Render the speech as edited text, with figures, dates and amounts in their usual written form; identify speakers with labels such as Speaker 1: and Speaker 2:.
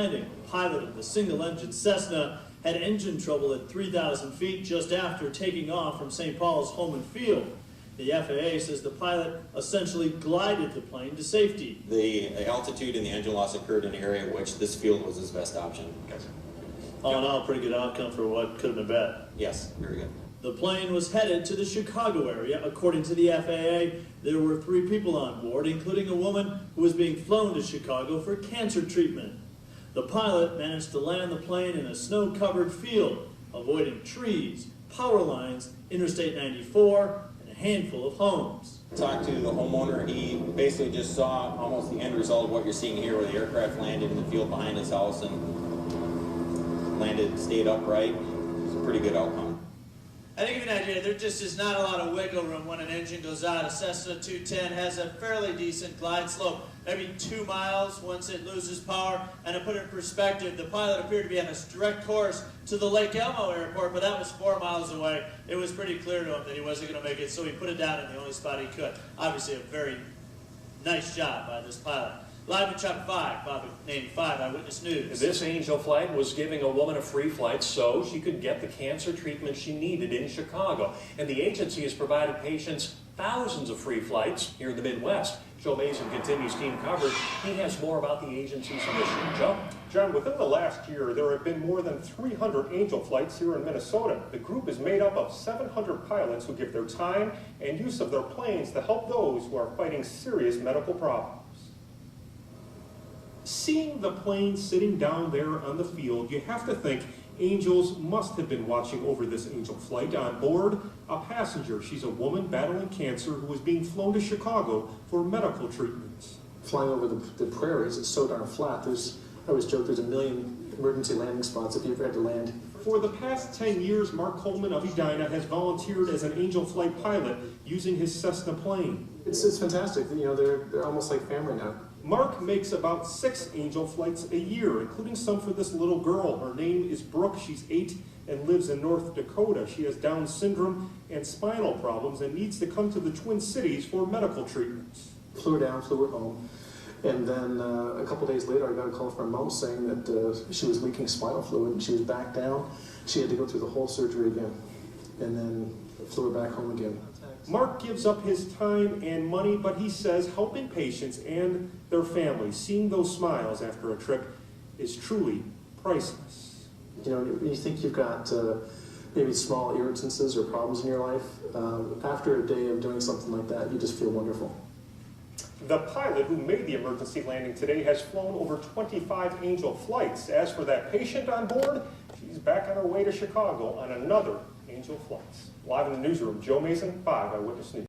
Speaker 1: The pilot of the single-engine Cessna had engine trouble at 3,000 feet just after taking off from St. Paul's Holman Field. The FAA says the pilot essentially glided the plane to safety.
Speaker 2: The altitude and the engine loss occurred in an area in which this field was his best option. Yes.
Speaker 1: All in all, pretty good outcome for what could have been bad.
Speaker 2: Yes, very good.
Speaker 1: The plane was headed to the Chicago area. According to the FAA, there were 3 people on board, including a woman who was being flown to Chicago for cancer treatment. The pilot managed to land the plane in a snow-covered field, avoiding trees, power lines, Interstate 94, and a handful of homes.
Speaker 2: Talked to the homeowner. He basically just saw almost the end result of what you're seeing here, where the aircraft landed in the field behind his house and stayed upright. It was a pretty good outcome.
Speaker 3: I think, give you an idea, there just is not a lot of wiggle room when an engine goes out. A Cessna 210 has a fairly decent glide slope, maybe 2 miles once it loses power. And to put it in perspective, the pilot appeared to be on a direct course to the Lake Elmo airport, but that was 4 miles away. It was pretty clear to him that he wasn't going to make it, so he put it down in the only spot he could. Obviously a very nice job by this pilot. Live in Chop 5, Bob named 5 Eyewitness News.
Speaker 4: This Angelflight was giving a woman a free flight so she could get the cancer treatment she needed in Chicago. And the agency has provided patients thousands of free flights here in the Midwest. Joe Mason continues team coverage. He has more about the agency's mission. Joe?
Speaker 5: John, within the last year, there have been more than 300 Angel flights here in Minnesota. The group is made up of 700 pilots who give their time and use of their planes to help those who are fighting serious medical problems. Seeing the plane sitting down there on the field, you have to think angels must have been watching over this Angel flight. On board, a passenger. She's a woman battling cancer who was being flown to Chicago for medical treatments.
Speaker 6: Flying over the prairies, it's so darn flat. I always joke there's a million emergency landing spots if you ever had to land.
Speaker 5: For the past 10 years, Mark Coleman of Edina has volunteered as an Angel flight pilot using his Cessna plane.
Speaker 6: It's fantastic. You know, they're almost like family now.
Speaker 5: Mark makes about 6 Angel flights a year, including some for this little girl. Her name is Brooke. She's 8 and lives in North Dakota. She has Down syndrome and spinal problems and needs to come to the Twin Cities for medical treatments.
Speaker 6: Flew her down, flew her home. And then a couple days later, I got a call from her mom saying that she was leaking spinal fluid and she was back down. She had to go through the whole surgery again. And then flew her back home again.
Speaker 5: Mark gives up his time and money, but he says helping patients and their families, seeing those smiles after a trip, is truly priceless.
Speaker 6: You know, you think you've got maybe small irritances or problems in your life. After a day of doing something like that, you just feel wonderful.
Speaker 5: The pilot who made the emergency landing today has flown over 25 Angel flights. As for that patient on board, she's back on her way to Chicago on another Angel flight. Live in the newsroom, Joe Mason, 5 Eyewitness News.